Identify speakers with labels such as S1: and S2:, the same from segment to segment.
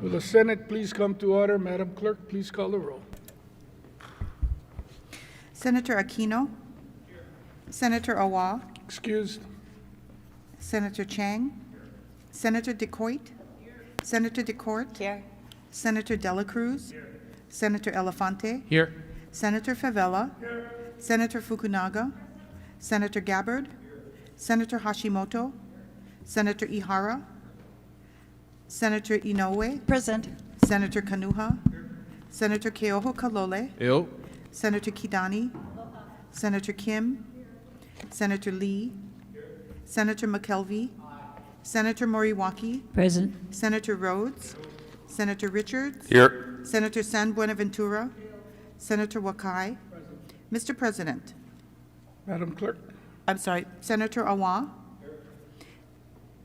S1: Will the Senate please come to order? Madam Clerk, please call the roll.
S2: Senator Aquino. Senator Awa.
S1: Excused.
S2: Senator Chang. Senator DeCoit. Senator DeCourt.
S3: Here.
S2: Senator Dela Cruz. Senator Elefante.
S4: Here.
S2: Senator Favela. Senator Fukunaga. Senator Gabbard. Senator Hashimoto. Senator Ihara. Senator Inoue.
S3: Present.
S2: Senator Kanuha. Senator Keoho Kalole.
S4: Yo.
S2: Senator Kidani. Senator Kim. Senator Lee. Senator McKelvey. Senator Moriwaki.
S3: Present.
S2: Senator Rhodes. Senator Richards.
S4: Here.
S2: Senator San Buenaventura. Senator Wakai. Mr. President,
S1: Madam Clerk.
S2: I'm sorry, Senator Awa.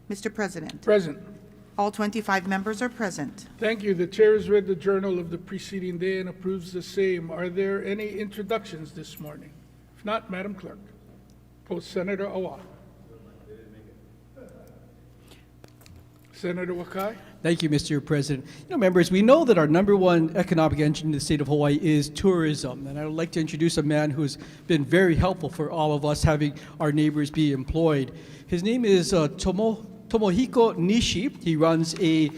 S2: Mr. President,
S1: Present.
S2: all 25 members are present.
S1: Thank you. The chair has read the journal of the preceding day and approves the same. Are there any introductions this morning? If not, Madam Clerk. Senator Awa. Senator Wakai.
S4: Thank you, Mr. President. Members, we know that our number one economic engine in the state of Hawaii is tourism, and I would like to introduce a man who's been very helpful for all of us having our neighbors be employed. His name is Tomohiko Nishi. He runs a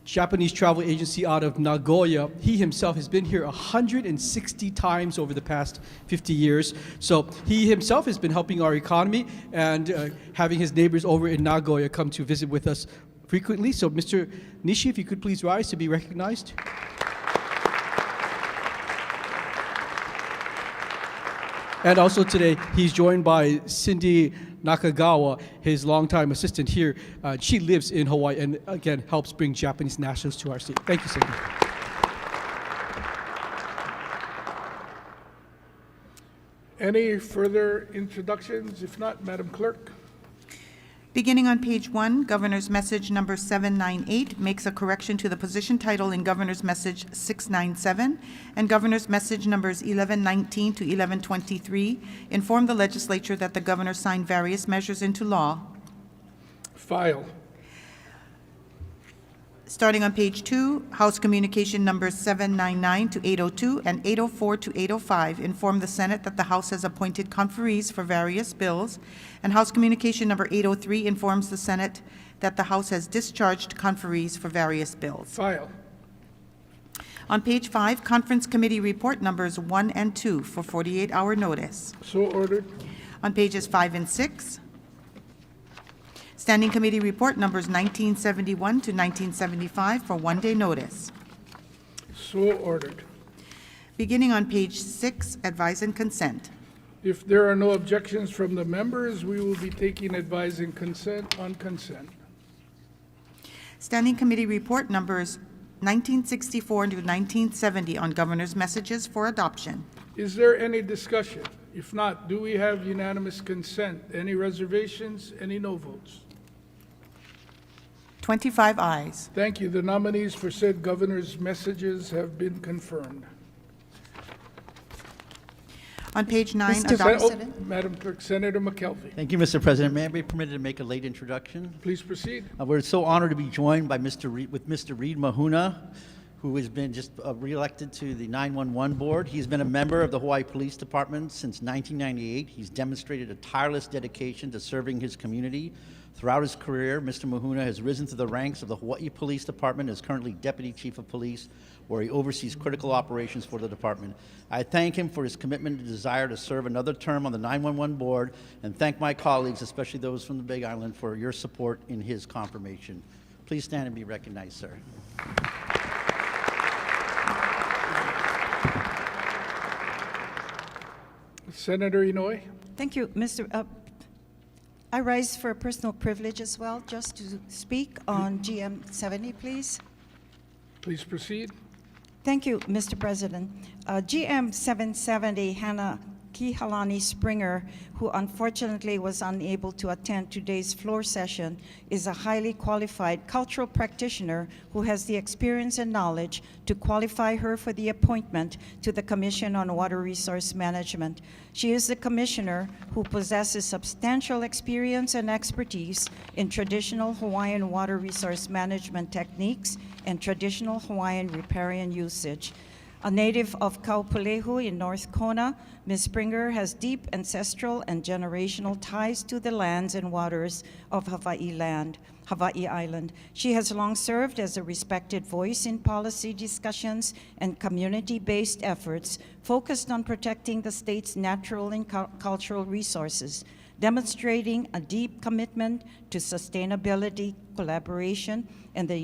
S4: Japanese travel agency out of Nagoya. He himself has been here 160 times over the past 50 years. So he himself has been helping our economy and having his neighbors over in Nagoya come to visit with us frequently. So Mr. Nishi, if you could please rise to be recognized. And also today, he's joined by Cindy Nakagawa, his longtime assistant here. She lives in Hawaii and again helps bring Japanese nationals to our state. Thank you, Cindy.
S1: Any further introductions? If not, Madam Clerk.
S2: Beginning on page 1, Governor's Message number 798 makes a correction to the position title in Governor's Message 697, and Governor's Message numbers 1119 to 1123 inform the legislature that the governor signed various measures into law.
S1: File.
S2: Starting on page 2, House Communication numbers 799 to 802 and 804 to 805 inform the Senate that the House has appointed conferees for various bills, and House Communication number 803 informs the Senate that the House has discharged conferees for various bills.
S1: File.
S2: On page 5, Conference Committee Report numbers 1 and 2 for 48-hour notice.
S1: So ordered.
S2: On pages 5 and 6, Standing Committee Report numbers 1971 to 1975 for one-day notice.
S1: So ordered.
S2: Beginning on page 6, Advise and Consent.
S1: If there are no objections from the members, we will be taking advice and consent on consent.
S2: Standing Committee Report numbers 1964 to 1970 on Governor's Messages for adoption.
S1: Is there any discussion? If not, do we have unanimous consent? Any reservations? Any no votes?
S2: 25 ayes.
S1: Thank you. The nominees for said governor's messages have been confirmed.
S2: On page 9, Madam
S1: Clerk, Senator McKelvey.
S5: Thank you, Mr. President. May I be permitted to make a late introduction?
S1: Please proceed.
S5: We're so honored to be joined by Mr. Reed Mahuna, who has been just reelected to the 911 board. He's been a member of the Hawaii Police Department since 1998. He's demonstrated a tireless dedication to serving his community. Throughout his career, Mr. Mahuna has risen to the ranks of the Hawaii Police Department as currently Deputy Chief of Police, where he oversees critical operations for the department. I thank him for his commitment and desire to serve another term on the 911 board, and thank my colleagues, especially those from the Big Island, for your support in his confirmation. Please stand and be recognized, sir.
S1: Senator Inoue.
S3: Thank you, Mr. I rise for a personal privilege as well, just to speak on GM 70, please.
S1: Please proceed.
S3: Thank you, Mr. President. GM 770 Hana Kihalani Springer, who unfortunately was unable to attend today's floor session, is a highly qualified cultural practitioner who has the experience and knowledge to qualify her for the appointment to the Commission on Water Resource Management. She is a commissioner who possesses substantial experience and expertise in traditional Hawaiian water resource management techniques and traditional Hawaiian riparian usage. A native of Kaupulehu in North Kona, Ms. Springer has deep ancestral and generational ties to the lands and waters of Hawaii Island. She has long served as a respected voice in policy discussions and community-based efforts focused on protecting the state's natural and cultural resources, demonstrating a deep commitment to sustainability, collaboration, and the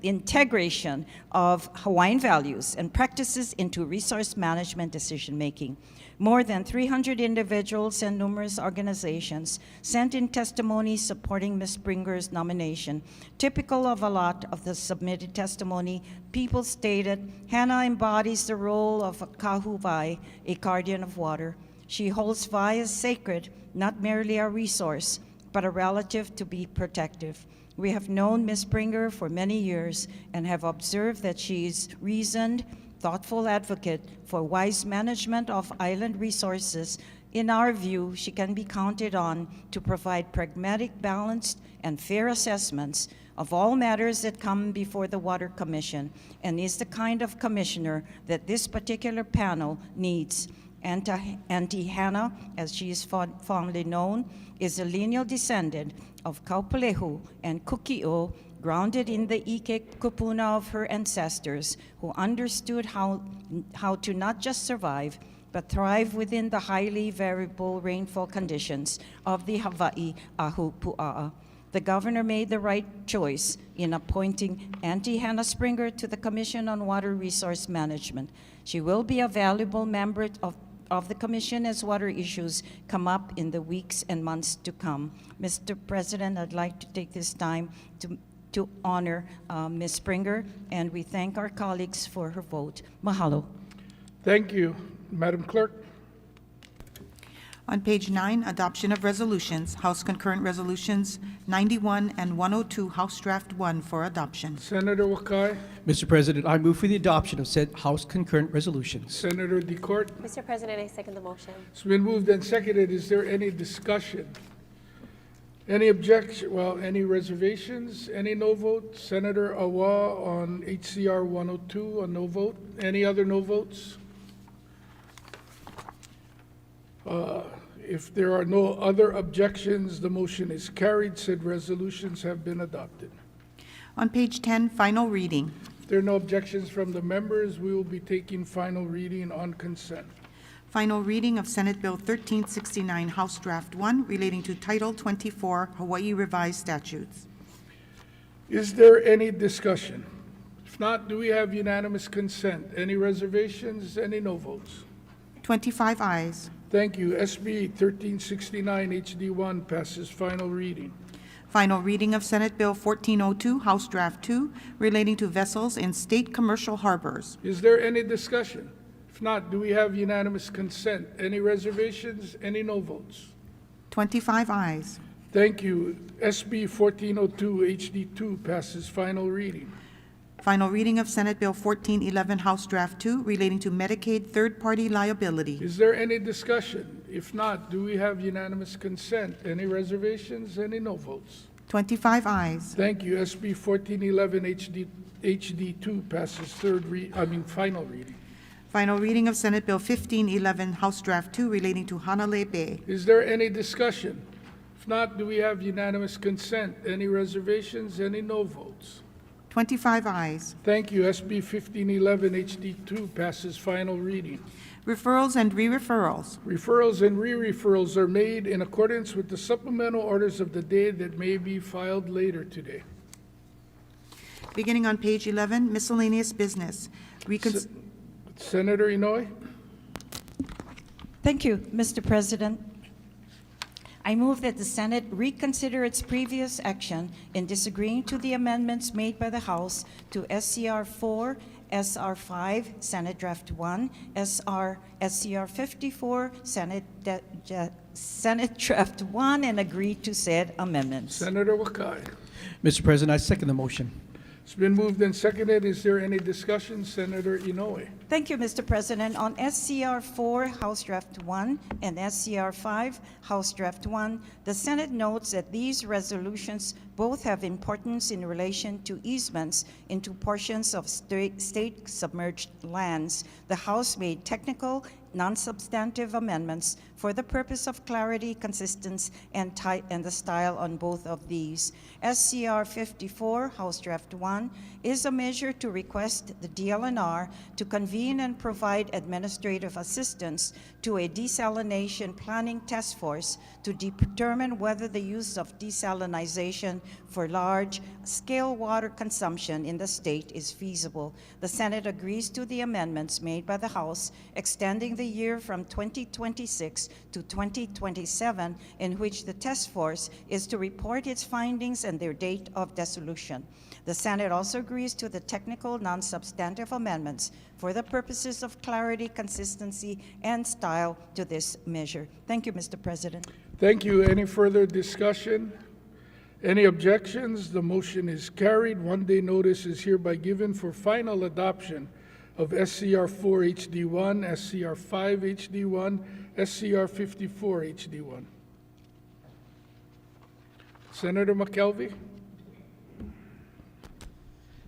S3: integration of Hawaiian values and practices into resource management decision-making. More than 300 individuals and numerous organizations sent in testimonies supporting Ms. Springer's nomination. Typical of a lot of the submitted testimony, people stated, Hannah embodies the role of a kahuvai, a guardian of water. She holds vai as sacred, not merely a resource, but a relative to be protective. We have known Ms. Springer for many years and have observed that she is reasoned, thoughtful advocate for wise management of island resources. In our view, she can be counted on to provide pragmatic, balanced, and fair assessments of all matters that come before the Water Commission, and is the kind of commissioner that this particular panel needs. Auntie Hannah, as she is fondly known, is a lineal descendant of Kaupulehu and Kuki'o, grounded in the Ike kupuna of her ancestors, who understood how to not just survive, but thrive within the highly variable rainfall conditions of the Hawaii ahu pua'a. The governor made the right choice in appointing Auntie Hannah Springer to the Commission on Water Resource Management. She will be a valuable member of the Commission as water issues come up in the weeks and months to come. Mr. President, I'd like to take this time to honor Ms. Springer, and we thank our colleagues for her vote. Mahalo.
S1: Thank you. Madam Clerk.
S2: On page 9, adoption of resolutions, House Concurrent Resolutions 91 and 102, House Draft 1 for adoption.
S1: Senator Wakai,
S4: Mr. President, I move for the adoption of said House concurrent resolutions.
S1: Senator DeCourt.
S6: Mr. President, I second the motion.
S1: It's been moved and seconded. Is there any discussion? Any objection? Well, any reservations? Any no vote? Senator Awa on HCR 102, a no vote. Any other no votes? If there are no other objections, the motion is carried. Said resolutions have been adopted.
S2: On page 10, final reading.
S1: If there are no objections from the members, we will be taking final reading on consent.
S2: Final reading of Senate Bill 1369, House Draft 1, relating to Title 24, Hawaii Revised Statutes.
S1: Is there any discussion? If not, do we have unanimous consent? Any reservations? Any no votes?
S2: 25 ayes.
S1: Thank you. SB 1369 HD1 passes final reading.
S2: Final reading of Senate Bill 1402, House Draft 2, relating to vessels in state commercial harbors.
S1: Is there any discussion? If not, do we have unanimous consent? Any reservations? Any no votes?
S2: 25 ayes.
S1: Thank you. SB 1402 HD2 passes final reading.
S2: Final reading of Senate Bill 1411, House Draft 2, relating to Medicaid third-party liability.
S1: Is there any discussion? If not, do we have unanimous consent? Any reservations? Any no votes?
S2: 25 ayes.
S1: Thank you. SB 1411 HD2 passes final reading.
S2: Final reading of Senate Bill 1511, House Draft 2, relating to Hanalei Bay.
S1: Is there any discussion? If not, do we have unanimous consent? Any reservations? Any no votes?
S2: 25 ayes.
S1: Thank you. SB 1511 HD2 passes final reading.
S2: Referrals and re-referrals.
S1: Referrals and re-referrals are made in accordance with the supplemental orders of the day that may be filed later today.
S2: Beginning on page 11, miscellaneous business.
S1: Senator Inouye.
S3: Thank you, Mr. President. I move that the Senate reconsider its previous action in disagreeing to the amendments made by the House to SCR 4, SR 5, Senate Draft 1, SCR 54, Senate Draft 1, and agree to said amendments.
S1: Senator Wakai.
S4: Mr. President, I second the motion.
S1: It's been moved and seconded. Is there any discussion? Senator Inoue.
S3: Thank you, Mr. President. On SCR 4, House Draft 1, and SCR 5, House Draft 1, the Senate notes that these resolutions both have importance in relation to easements into portions of state submerged lands. The House made technical, non-substantive amendments for the purpose of clarity, consistency, and the style on both of these. SCR 54, House Draft 1, is a measure to request the DLNR to convene and provide administrative assistance to a desalination planning task force to determine whether the use of desalination for large-scale water consumption in the state is feasible. The Senate agrees to the amendments made by the House, extending the year from 2026 to 2027, in which the task force is to report its findings and their date of dissolution. The Senate also agrees to the technical, non-substantive amendments for the purposes of clarity, consistency, and style to this measure. Thank you, Mr. President.
S1: Thank you. Any further discussion? Any objections? The motion is carried. One-day notice is hereby given for final adoption of SCR 4 HD1, SCR 5 HD1, SCR 54 HD1. Senator McKelvey.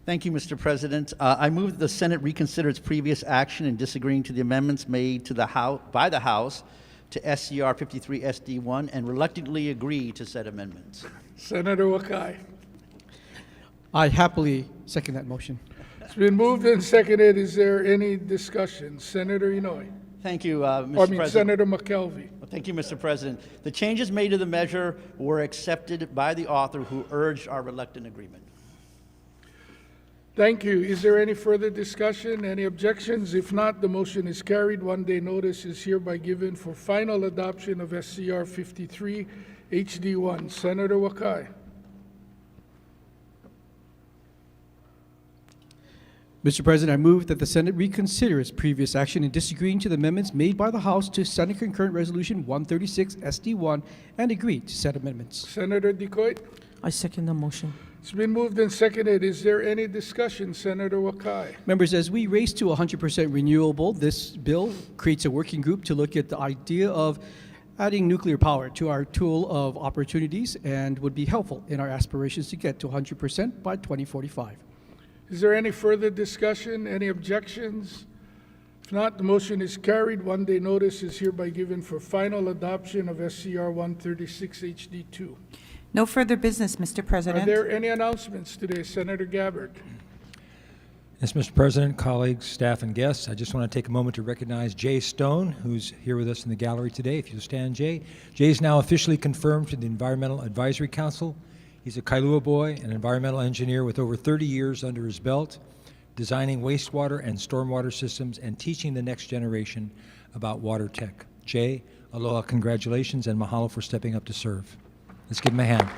S5: Thank you, Mr. President. I move that the Senate reconsider its previous action in disagreeing to the amendments made to the House, by the House to SCR 53 SD1 and reluctantly agree to said amendments.
S1: Senator Wakai.
S4: I happily second that motion.
S1: It's been moved and seconded. Is there any discussion? Senator Inoue.
S5: Thank you, Mr. President.
S1: Senator McKelvey.
S5: Thank you, Mr. President. The changes made to the measure were accepted by the author, who urged our reluctant agreement.
S1: Thank you. Is there any further discussion? Any objections? If not, the motion is carried. One-day notice is hereby given for final adoption of SCR 53 HD1. Senator Wakai.
S4: Mr. President, I move that the Senate reconsider its previous action in disagreeing to the amendments made by the House to Senate Concurrent Resolution 136 SD1 and agree to said amendments.
S1: Senator Decoit.
S7: I second the motion.
S1: It's been moved and seconded. Is there any discussion? Senator Wakai.
S4: Members, as we race to 100% renewable, this bill creates a working group to look at the idea of adding nuclear power to our tool of opportunities and would be helpful in our aspirations to get to 100% by 2045.
S1: Is there any further discussion? Any objections? If not, the motion is carried. One-day notice is hereby given for final adoption of SCR 136 HD2.
S2: No further business, Mr.
S1: Are
S2: President.
S1: there any announcements today? Senator Gabbard.
S8: Yes, Mr. President, colleagues, staff, and guests, I just want to take a moment to recognize Jay Stone, who's here with us in the gallery today. If you'll stand, Jay. Jay is now officially confirmed to the Environmental Advisory Council. He's a Kailua boy, an environmental engineer with over 30 years under his belt, designing wastewater and stormwater systems and teaching the next generation about water tech. Jay, aloha, congratulations, and mahalo for stepping up to serve. Let's give him a hand.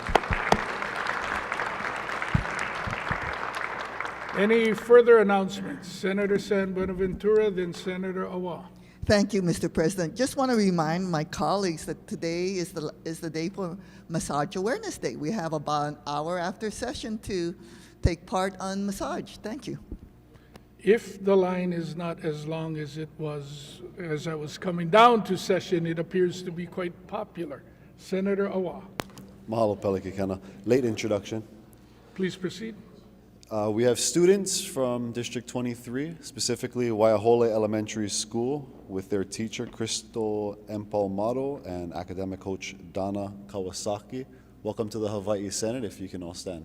S1: Any further announcements? Senator San Buenaventura, then Senator Awa.
S9: Thank you, Mr. President. Just want to remind my colleagues that today is the day for Massage Awareness Day. We have about an hour after session to take part on massage. Thank you.
S1: If the line is not as long as it was as I was coming down to session, it appears to be quite popular. Senator Awa,
S10: Mahalo Pelikikena. Late introduction.
S1: please proceed.
S10: We have students from District 23, specifically Waiahole Elementary School, with their teacher, Crystal Empalmato, and academic coach, Dana Kawasaki. Welcome to the Hawai'i Senate, if you can all stand.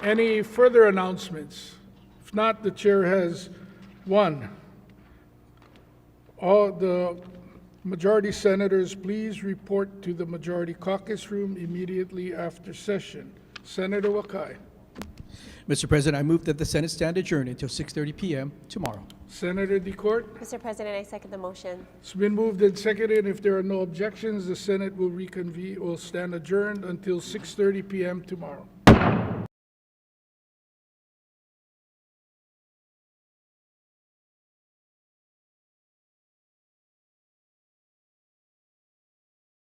S1: Any further announcements? If not, the chair has one. All the majority senators, please report to the majority caucus room immediately after session. Senator Wakai.
S4: Mr. President, I move that the Senate stand adjourned until 6:30 p.m. tomorrow.
S1: Senator Decourt.
S6: Mr. President, I second the motion.
S1: It's been moved and seconded. If there are no objections, the Senate will reconvene, will stand adjourned until 6:30 p.m. tomorrow.